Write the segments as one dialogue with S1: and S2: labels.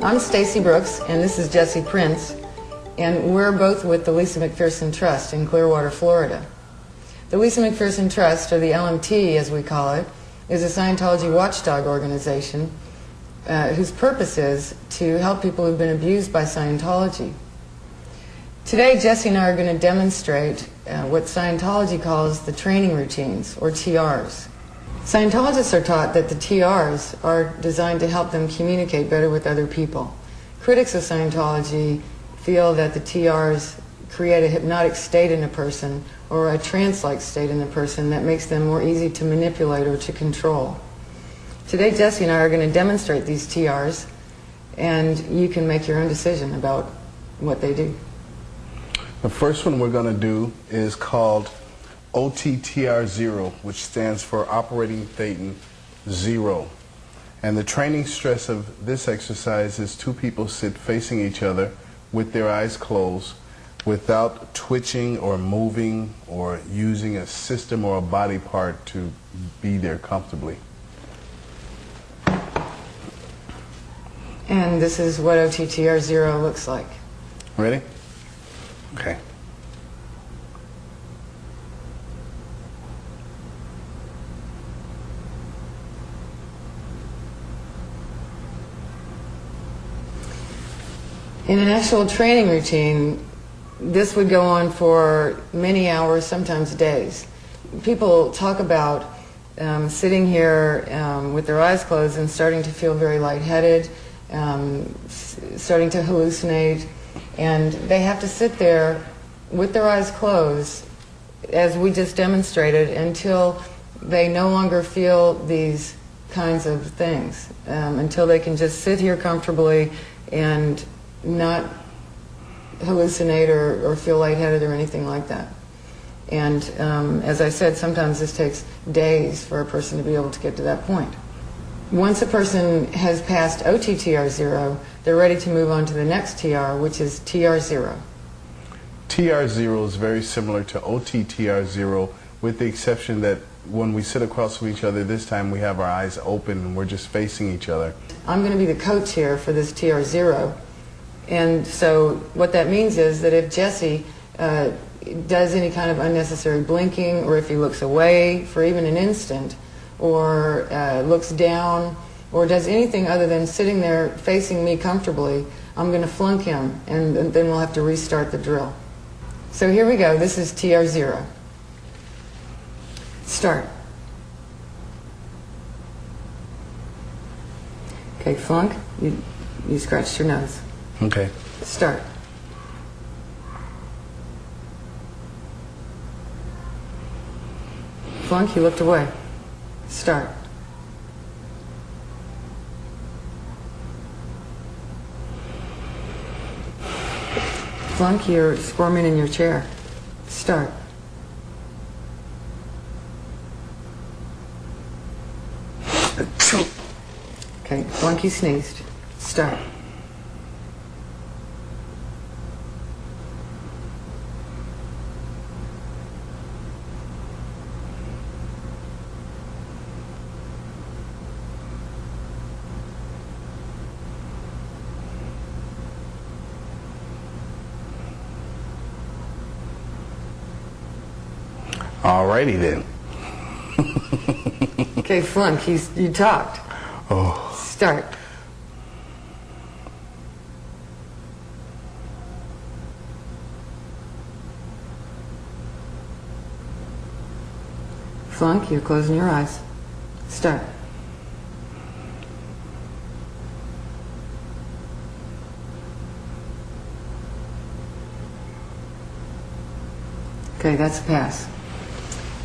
S1: I'm Stacy Brooks, and this is Jesse Prince, and we're both with the Lisa McPherson Trust in Clearwater, Florida. The Lisa McPherson Trust, or the LMT as we call it, is a Scientology watchdog organization whose purpose is to help people who've been abused by Scientology. Today, Jesse and I are going to demonstrate what Scientology calls the training routines, or TRs. Scientologists are taught that the TRs are designed to help them communicate better with other people. Critics of Scientology feel that the TRs create a hypnotic state in a person, or a trance-like state in a person that makes them more easy to manipulate or to control. Today, Jesse and I are going to demonstrate these TRs, and you can make your own decision about what they do.
S2: The first one we're going to do is called OTTR0, which stands for Operating Thetan 0. And the training stress of this exercise is two people sit facing each other with their eyes closed without twitching or moving or using a system or a body part to be there comfortably.
S1: And this is what OTTR0 looks like.
S2: Ready? Okay.
S1: In an actual training routine, this would go on for many hours, sometimes days. People talk about sitting here with their eyes closed and starting to feel very lightheaded, starting to hallucinate, and they have to sit there with their eyes closed, as we just demonstrated, until they no longer feel these kinds of things, until they can just sit here comfortably and not hallucinate or feel lightheaded or anything like that. And as I said, sometimes this takes days for a person to be able to get to that point. Once a person has passed OTTR0, they're ready to move on to the next TR, which is TR0.
S2: TR0 is very similar to OTTR0, with the exception that when we sit across from each other this time, we have our eyes open and we're just facing each other. I'm
S1: going to be the co-chair for this TR0. And so what that means is that if Jesse does any kind of unnecessary blinking, or if he looks away for even an instant, or looks down, or does anything other than sitting there facing me comfortably, I'm going to flunk him, and then we'll have to restart the drill. So here we go. This is TR0. Start. Okay, flunk. You scratched your nose.
S2: Okay.
S1: Start. Flunk, you looked away. Start. Flunk, you're squirming in your chair. Start. Okay, Flunk, you sneezed. Start.
S2: Alrighty then.
S1: Okay, Flunk, you talked.
S2: Oh.
S1: Start. Flunk, you're closing your eyes. Start. Okay, that's a pass.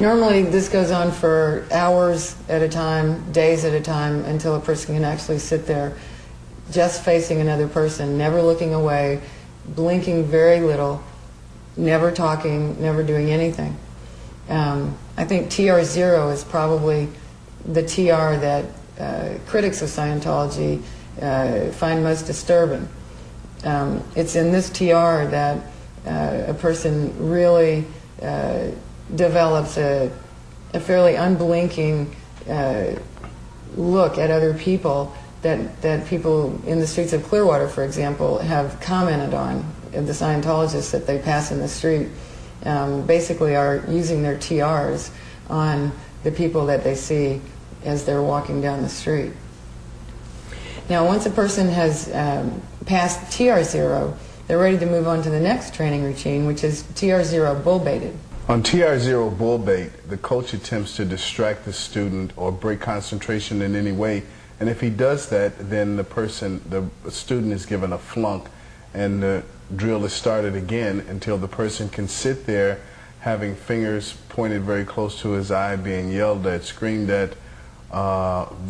S1: Normally this goes on for hours at a time, days at a time, until a person can actually sit there just facing another person, never looking away, blinking very little, never talking, never doing anything. I think TR0 is probably the TR that critics of Scientology find most disturbing. It's in this TR that a person really develops a fairly unblinking look at other people that people in the streets of Clearwater, for example, have commented on, the Scientologists that they pass in the street, basically are using their TRs on the people that they see as they're walking down the street. Now, once a person has passed TR0, they're ready to move on to the next training routine, which is TR0 bull baited.
S2: On TR0 bull bait, the coach attempts to distract the student or break concentration in any way, and if he does that, then the student is given a flunk, and the drill is started again until the person can sit there having fingers pointed very close to his eye, being yelled at, screamed at,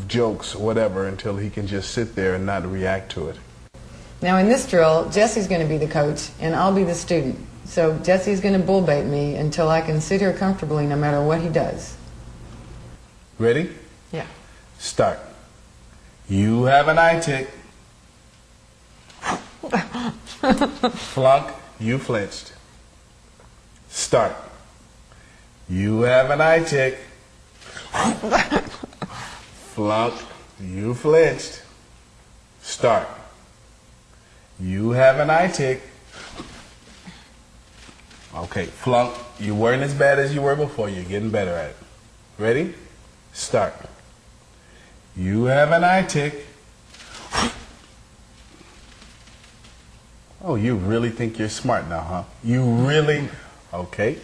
S2: jokes, whatever, until he can just sit there and not react to it.
S1: Now in this drill, Jesse's going to be the coach and I'll be the student. So Jesse's going to bull bait me until I can sit here comfortably no matter what he does.
S2: Ready?
S1: Yeah.
S2: Start. You have an eye tick. Flunk, you flinched. Start. You have an eye tick. Flunk, you flinched. Start. You have an eye tick. Okay, flunk, you weren't as bad as you were before. You're getting better at it. Ready? Start. You have an eye tick. Oh, you really think you're smart now, huh? You really? Okay.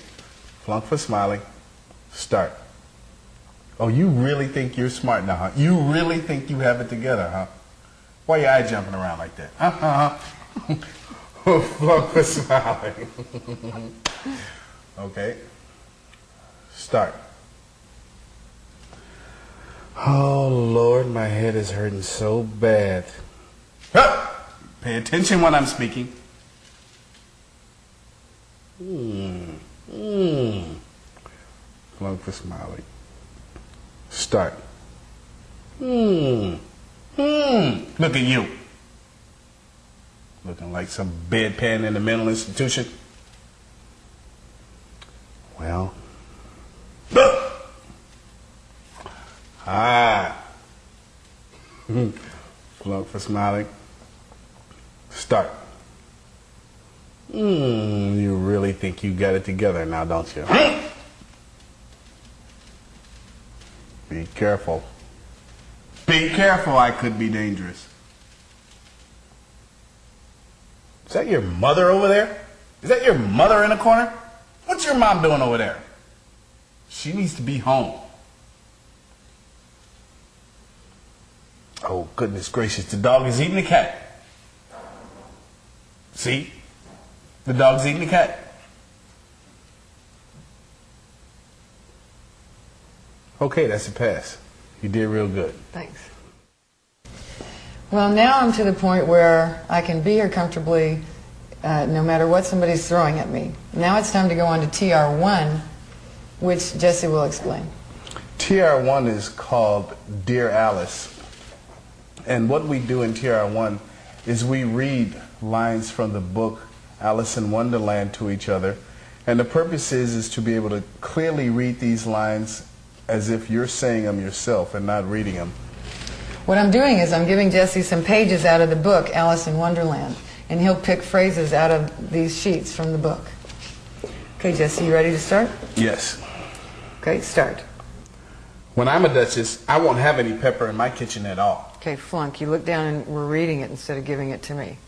S2: Flunk for smiling. Start. Oh, you really think you're smart now, huh? You really think you have it together, huh? Why your eye jumping around like that? Flunk for smiling. Okay. Start. Oh, Lord, my head is hurting so bad. Pay attention when I'm speaking. Flunk for smiling. Start. Look at you. Looking like some bedpan in a mental institution. Well. Flunk for smiling. Start. You really think you got it together now, don't you? Be careful. Be careful, I could be dangerous. Is that your mother over there? Is that your mother in the corner? What's your mom doing over there? She needs to be home. Oh, goodness gracious, the dog is eating the cat. See? The dog's eating the cat. Okay, that's a pass. You did real good.
S1: Thanks. Well, now I'm to the point where I can be here comfortably no matter what somebody's throwing at me. Now it's time to go on to TR1, which Jesse will explain.
S2: TR1 is called Dear Alice. And what we do in TR1 is we read lines from the book Alice in Wonderland to each other. And the purpose is to be able to clearly read these lines as if you're saying them yourself and not reading them.
S1: What I'm doing is I'm giving Jesse some pages out of the book Alice in Wonderland, and he'll pick phrases out of these sheets from the book. Okay, Jesse, you ready to start?
S2: Yes.
S1: Okay, start.
S2: When I'm a duchess, I won't have any pepper in my kitchen at all.
S1: Okay, flunk, you look down and we're reading it instead of giving it to me.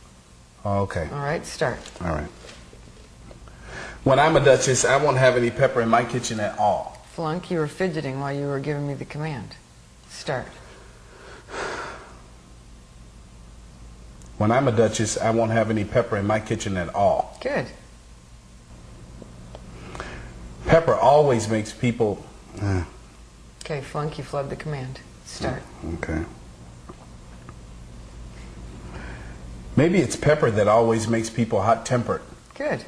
S2: Okay.
S1: All right, start.
S2: All right. When I'm a duchess, I won't have any pepper in my kitchen at all.
S1: Flunk, you were fidgeting while you were giving me the command. Start.
S2: When I'm a duchess, I won't have any pepper in my kitchen at all.
S1: Good.
S2: Pepper always makes people...
S1: Okay, flunk, you flubbed the command. Start.
S2: Okay. Maybe it's pepper that always makes people hot-tempered.
S1: Good.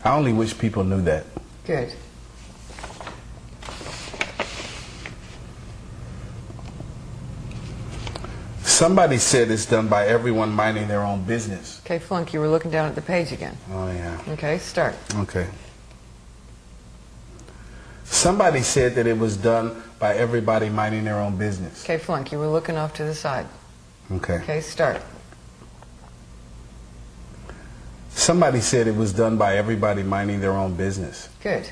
S2: I only wish people knew that.
S1: Good.
S2: Somebody said it's done by everyone minding their own business.
S1: Okay, flunk, you were looking down at the page again.
S2: Oh, yeah.
S1: Okay, start.
S2: Okay. Somebody said that it was done by everybody minding their own business.
S1: Okay, flunk, you were looking off to the side.
S2: Okay.
S1: Okay, start.
S2: Somebody said it was done by everybody minding their own business.
S1: Good.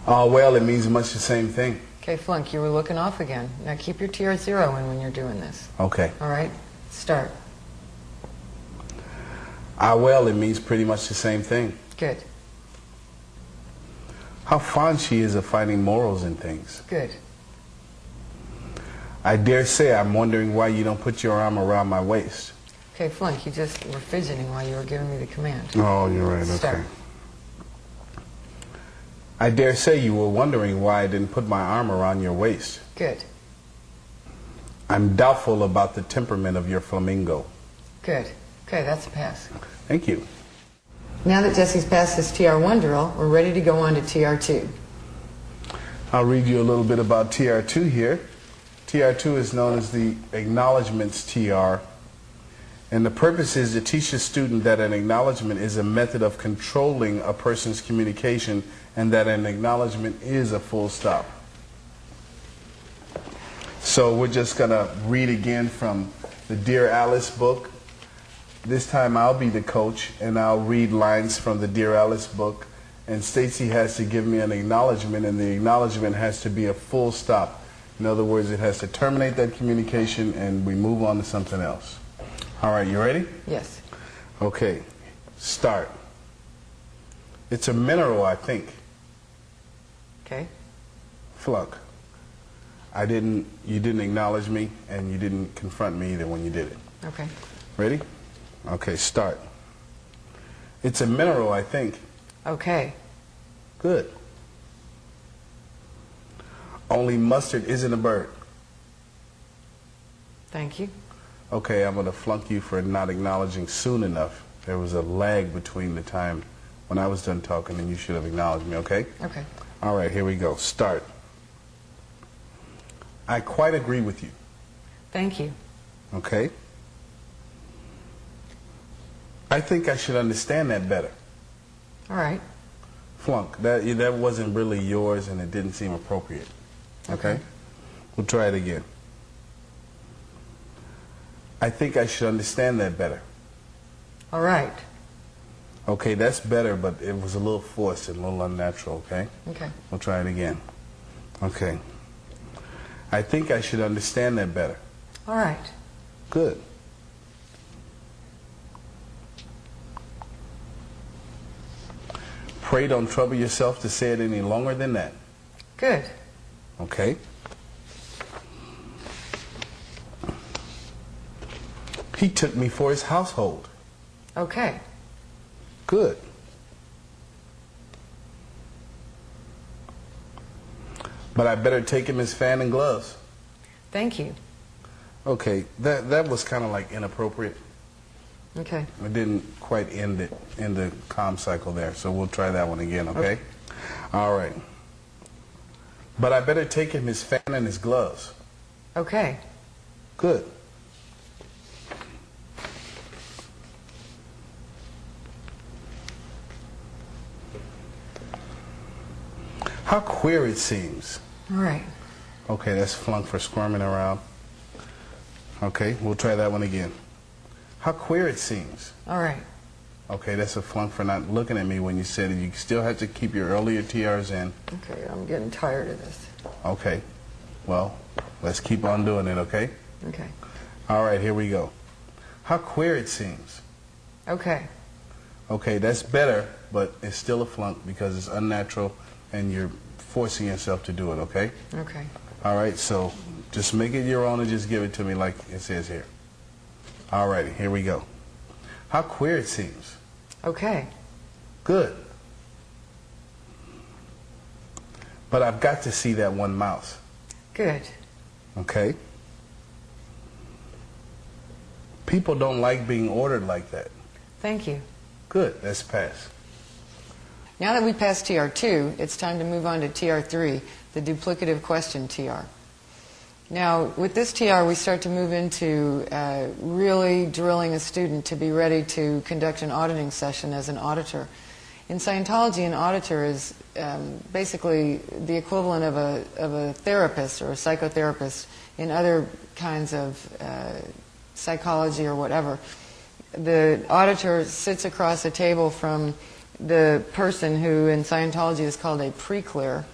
S2: Well, it means much the same thing.
S1: Okay, flunk, you were looking off again. Now keep your TR0 in when you're doing this.
S2: Okay.
S1: All right, start.
S2: Well, it means pretty much the same thing.
S1: Good.
S2: How fond she is of finding morals in things.
S1: Good.
S2: I dare say I'm wondering why you don't put your arm around my waist.
S1: Okay, flunk, you just were fidgeting while you were giving me the command.
S2: Oh, you're right,
S1: Start.
S2: okay. I dare say you were wondering why I didn't put my arm around your waist.
S1: Good.
S2: I'm doubtful about the temperament of your flamingo.
S1: Good. Okay, that's a pass.
S2: Thank you.
S1: Now that Jesse's passed his TR1 drill, we're ready to go on to TR2.
S2: I'll read you a little bit about TR2 here. TR2 is known as the acknowledgments TR. And the purpose is to teach the student that an acknowledgement is a method of controlling a person's communication and that an acknowledgement is a full stop. So we're just going to read again from the Dear Alice book. This time I'll be the coach and I'll read lines from the Dear Alice book, and Stacy has to give me an acknowledgement, and the acknowledgement has to be a full stop. In other words, it has to terminate that communication and we move on to something else. All right, you ready?
S1: Yes.
S2: Okay, start. It's a mineral, I think.
S1: Okay.
S2: Flunk. You didn't acknowledge me and you didn't confront me either when you did it.
S1: Okay.
S2: Ready? Okay, start. It's a mineral, I think.
S1: Okay.
S2: Good. Only mustard isn't a bird.
S1: Thank you.
S2: Okay, I'm going to flunk you for not acknowledging soon enough. There was a lag between the time when I was done talking and you should have acknowledged me, okay?
S1: Okay.
S2: All right, here we go. Start. I quite agree with you.
S1: Thank you.
S2: Okay? I think I should understand that better.
S1: All right.
S2: Flunk. That wasn't really yours and it didn't seem appropriate. Okay? We'll try it again. I think I should understand that better.
S1: All right.
S2: Okay, that's better, but it was a little forced and a little unnatural, okay?
S1: Okay.
S2: We'll try it again. Okay. I think I should understand that better.
S1: All right.
S2: Good. Pray don't trouble yourself to say it any longer than that.
S1: Good.
S2: Okay. He took me for his household.
S1: Okay.
S2: Good. But I better take him his fan and gloves.
S1: Thank you.
S2: Okay, that was kind of like inappropriate.
S1: Okay.
S2: It didn't quite end it in the comm cycle there, so we'll try that one again, okay? All right. But I better take him his fan and his gloves.
S1: Okay.
S2: Good. How queer it seems.
S1: All right.
S2: Okay, that's flunk for squirming around. Okay, we'll try that one again. How queer it seems.
S1: All right.
S2: Okay, that's a flunk for not looking at me when you said it. You still have to keep your earlier TRs in.
S1: Okay, I'm getting tired of this.
S2: Okay, well, let's keep on doing it, okay?
S1: Okay.
S2: All right, here we go. How queer it seems.
S1: Okay.
S2: Okay, that's better, but it's still a flunk because it's unnatural and you're forcing yourself to do it, okay?
S1: Okay.
S2: All right, so just make it your own and just give it to me like it says here. All righty, here we go. How queer it seems.
S1: Okay.
S2: Good. But I've got to see that one mouse.
S1: Good.
S2: Okay? People don't like being ordered like that.
S1: Thank you.
S2: Good, that's pass.
S1: Now that we passed TR2, it's time to move on to TR3, the duplicative question TR. Now, with this TR, we start to move into really drilling a student to be ready to conduct an auditing session as an auditor. In Scientology, an auditor is basically the equivalent of a therapist or a psychotherapist in other kinds of psychology or whatever. The auditor sits across a table from the person who in Scientology is called a pre-clear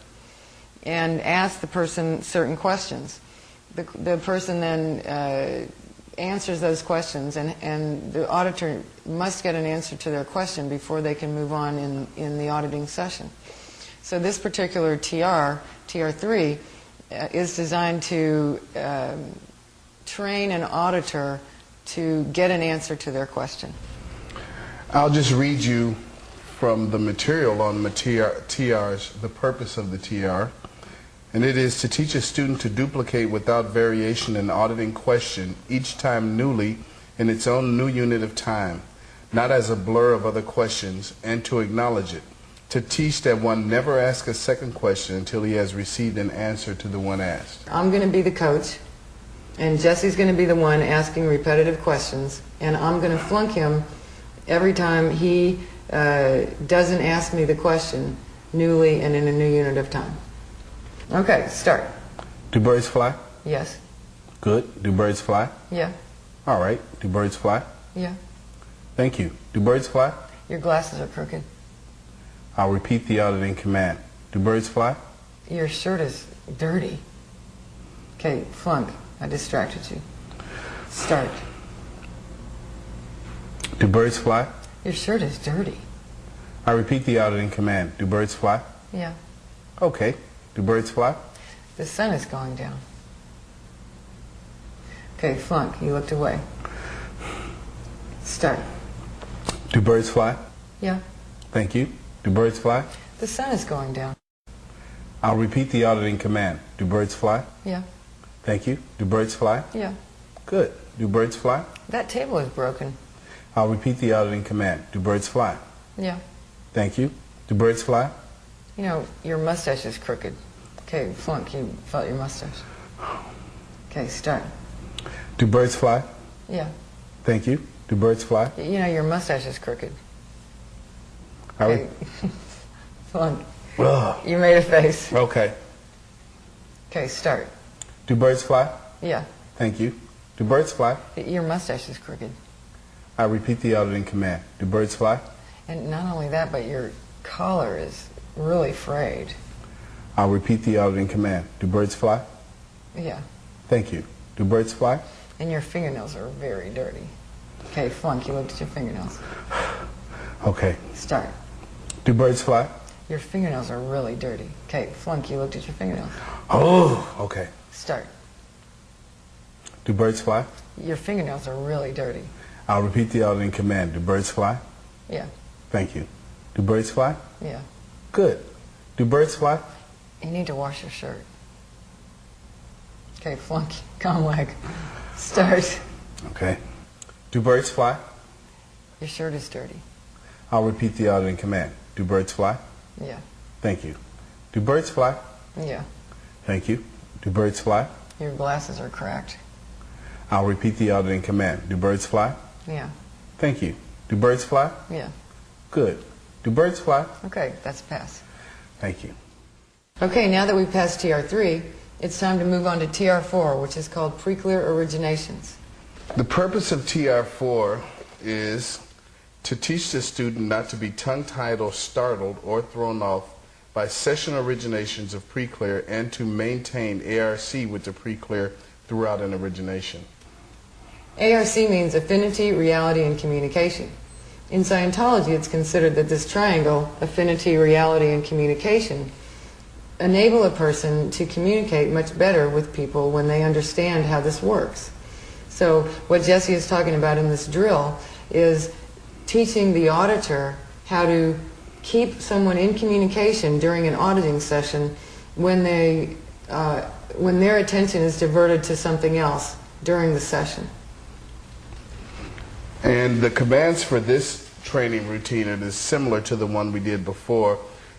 S1: and asks the person certain questions. The person then answers those questions, and the auditor must get an answer to their question before they can move on in the auditing session. So this particular TR3, is designed to train an auditor to get an answer to their question.
S2: I'll just read you from the material on the TRs, the purpose of the TR. And it is to teach a student to duplicate without variation an auditing question each time newly in its own new unit of time, not as a blur of other questions, and to acknowledge it. To teach that one never asks a second question until he has received an answer to the one asked.
S1: I'm going to be the coach, and Jesse's going to be the one asking repetitive questions, and I'm going to flunk him every time he doesn't ask me the question newly and in a new unit of time. Okay, start.
S2: Do birds fly?
S1: Yes.
S2: Good. Do birds fly?
S1: Yeah.
S2: All right. Do birds fly?
S1: Yeah.
S2: Thank you. Do birds fly?
S1: Your glasses are crooked.
S2: I'll repeat the auditing command. Do birds fly?
S1: Your shirt is dirty. Okay, flunk. I distracted you. Start.
S2: Do birds fly?
S1: Your shirt is dirty.
S2: I repeat the auditing command. Do birds fly?
S1: Yeah.
S2: Okay. Do birds fly?
S1: The sun is going down. Okay, flunk. You looked away. Start.
S2: Do birds fly?
S1: Yeah.
S2: Thank you. Do birds fly?
S1: The sun is going down.
S2: I'll repeat the auditing command. Do birds fly?
S1: Yeah.
S2: Thank you. Do birds fly?
S1: Yeah.
S2: Good. Do birds fly?
S1: That table is broken.
S2: I'll repeat the auditing command. Do birds fly?
S1: Yeah.
S2: Thank you. Do birds fly?
S1: You know, your mustache is crooked. Okay, flunk, you felt your mustache. Okay, start.
S2: Do birds fly?
S1: Yeah.
S2: Thank you. Do birds fly?
S1: You know, your mustache is crooked.
S2: Okay.
S1: Flunk. You made a face.
S2: Okay.
S1: Okay, start.
S2: Do birds fly?
S1: Yeah.
S2: Thank you. Do birds fly?
S1: Your mustache is crooked.
S2: I repeat the auditing command. Do birds fly?
S1: And not only that, but your collar is really frayed.
S2: I'll repeat the auditing command. Do birds fly?
S1: Yeah.
S2: Thank you. Do birds fly?
S1: And your fingernails are very dirty. Okay, flunk, you looked at your fingernails.
S2: Okay.
S1: Start.
S2: Do birds fly?
S1: Your fingernails are really dirty. Okay, flunk, you looked at your fingernails.
S2: Oh, okay.
S1: Start.
S2: Do birds fly?
S1: Your fingernails are really dirty.
S2: I'll repeat the auditing command. Do birds fly?
S1: Yeah.
S2: Thank you. Do birds fly?
S1: Yeah.
S2: Good. Do birds fly?
S1: You need to wash your shirt. Okay, flunk, calm leg. Start.
S2: Okay. Do birds fly?
S1: Your shirt is dirty.
S2: I'll repeat the auditing command. Do birds fly?
S1: Yeah.
S2: Thank you. Do birds fly?
S1: Yeah.
S2: Thank you. Do birds fly?
S1: Your glasses are cracked.
S2: I'll repeat the auditing command. Do birds fly?
S1: Yeah.
S2: Thank you. Do birds fly?
S1: Yeah.
S2: Good. Do birds fly?
S1: Okay, that's a pass.
S2: Thank you.
S1: Okay, now that we've passed TR3, it's time to move on to TR4, which is called Pre-Clear Originations.
S2: The purpose of TR4 is to teach the student not to be tongue-tied or startled or thrown off by session originations of pre-clear and to maintain ARC with the pre-clear throughout an origination.
S1: ARC means affinity, reality, and communication. In Scientology, it's considered that this triangle, affinity, reality, and communication, enable a person to communicate much better with people when they understand how this works. So what Jesse is talking about in this drill is teaching the auditor how to keep someone in communication during an auditing session when their attention is diverted to something else during the session.
S2: And the commands for this training routine is similar to the one we did before.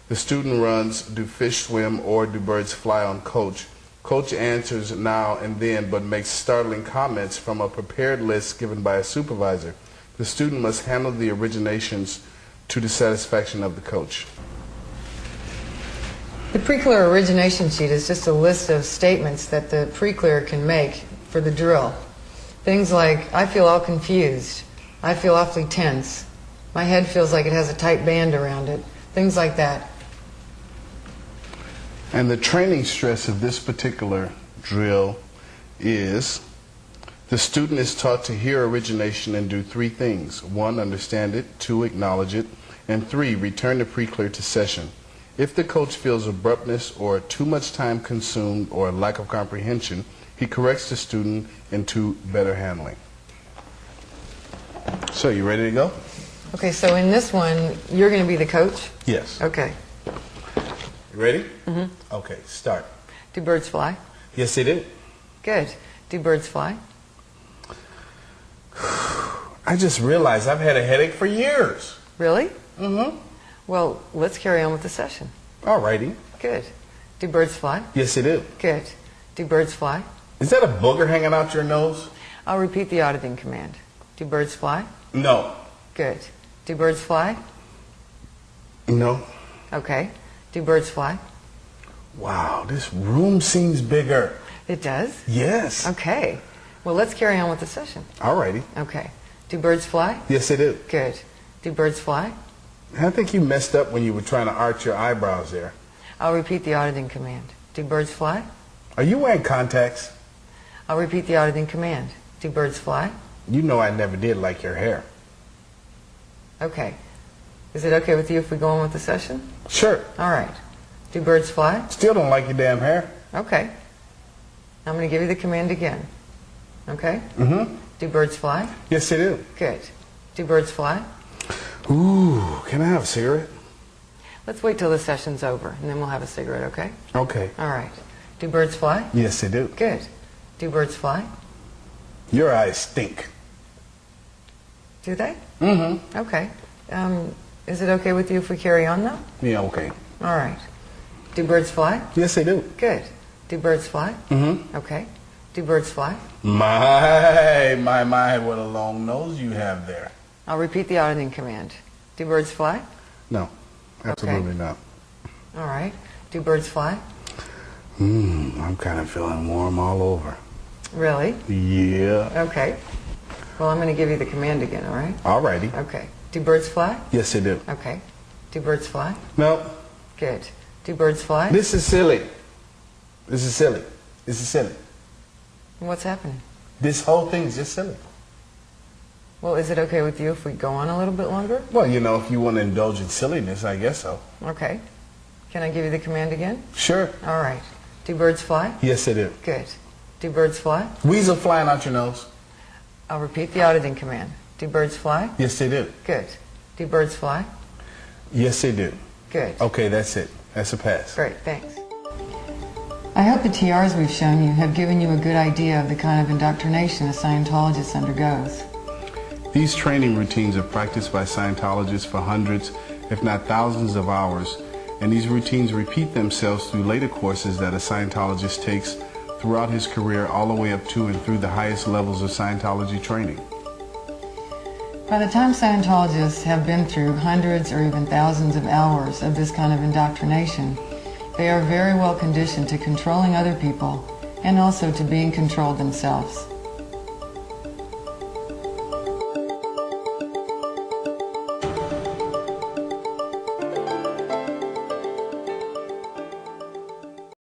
S2: The student runs do fish swim or do birds fly on coach. Coach answers now and then but makes startling comments from a prepared list given by a supervisor. The student must handle the originations to the satisfaction of the coach.
S1: The pre-clear origination sheet is just a list of statements that the pre-clear can make for the drill. Things like, I feel all confused. I feel awfully tense. My head feels like it has a tight band around it. Things like that.
S2: And the training stress of this particular drill is the student is taught to hear origination and do three things. 1, understand it. 2, acknowledge it. And 3, return the pre-clear to session. If the coach feels abruptness or too much time consumed or a lack of comprehension, he corrects the student into better handling. So, you ready to go?
S1: Okay, so in this one, you're going to be the coach?
S2: Yes.
S1: Okay.
S2: You ready? Mm-hmm. Okay, start.
S1: Do birds fly?
S2: Yes, they do.
S1: Good. Do birds fly?
S2: I just realized I've had a headache for years.
S1: Really?
S2: Mm-hmm.
S1: Well, let's carry on with the session.
S2: All righty.
S1: Good. Do birds fly?
S2: Yes, they do.
S1: Good. Do birds fly?
S2: Is that a booger hanging out your nose?
S1: I'll repeat the auditing command. Do birds fly?
S2: No.
S1: Good. Do birds fly?
S2: No.
S1: Okay. Do birds fly?
S2: Wow, this room seems bigger.
S1: It does?
S2: Yes.
S1: Okay. Well, let's carry on with the session.
S2: All righty.
S1: Okay. Do birds fly?
S2: Yes, they do.
S1: Good. Do birds fly?
S2: I think you messed up when you were trying to arch your eyebrows there.
S1: I'll repeat the auditing command. Do birds fly?
S2: Are you wearing contacts?
S1: I'll repeat the auditing command. Do birds fly?
S2: You know I never did like your hair.
S1: Okay. Is it okay with you if we go on with the session?
S2: Sure.
S1: All right. Do birds fly?
S2: Still don't like your damn hair.
S1: Okay. I'm going to give you the command again. Okay?
S2: Mm-hmm.
S1: Do birds fly?
S2: Yes, they do.
S1: Good. Do birds fly?
S2: Ooh, can I have a cigarette?
S1: Let's wait till the session's over, and then we'll have a cigarette, okay?
S2: Okay.
S1: All right. Do birds fly?
S2: Yes, they do.
S1: Good. Do birds fly?
S2: Your eyes stink.
S1: Do they?
S2: Mm-hmm.
S1: Okay. Is it okay with you if we carry on, though?
S2: Yeah, okay.
S1: All right. Do birds fly?
S2: Yes, they do.
S1: Good. Do birds fly?
S2: Mm-hmm.
S1: Okay. Do birds fly?
S2: My, what a long nose you have there.
S1: I'll repeat the auditing command. Do birds fly?
S2: No, absolutely not.
S1: All right. Do birds fly?
S2: I'm kind of feeling warm all over.
S1: Really?
S2: Yeah.
S1: Okay. Well, I'm going to give you the command again, all right?
S2: All righty.
S1: Okay. Do birds fly?
S2: Yes, they do.
S1: Okay. Do birds fly?
S2: No.
S1: Good. Do birds fly?
S2: This is silly. This is silly. This is silly.
S1: What's happening?
S2: This whole thing is just silly.
S1: Well, is it okay with you if we go on a little bit longer?
S2: Well, you know, if you want to indulge in silliness, I guess so.
S1: Okay. Can I give you the command again?
S2: Sure.
S1: All right. Do birds fly?
S2: Yes, they do.
S1: Good. Do birds fly?
S2: Weasel flying out your nose?
S1: I'll repeat the auditing command. Do birds fly?
S2: Yes, they do.
S1: Good. Do birds fly?
S2: Yes, they do.
S1: Good.
S2: Okay, that's it. That's a pass.
S1: Great, thanks. I hope the TRs we've shown you have given you a good idea of the kind of indoctrination a Scientologist undergoes.
S2: These training routines are practiced by Scientologists for hundreds, if not thousands of hours, and these routines repeat themselves through later courses that a Scientologist takes throughout his career all the way up to and through the highest levels of Scientology training.
S1: By the time Scientologists have been through hundreds or even thousands of hours of this kind of indoctrination, they are very well conditioned to controlling other people and also to being controlled themselves.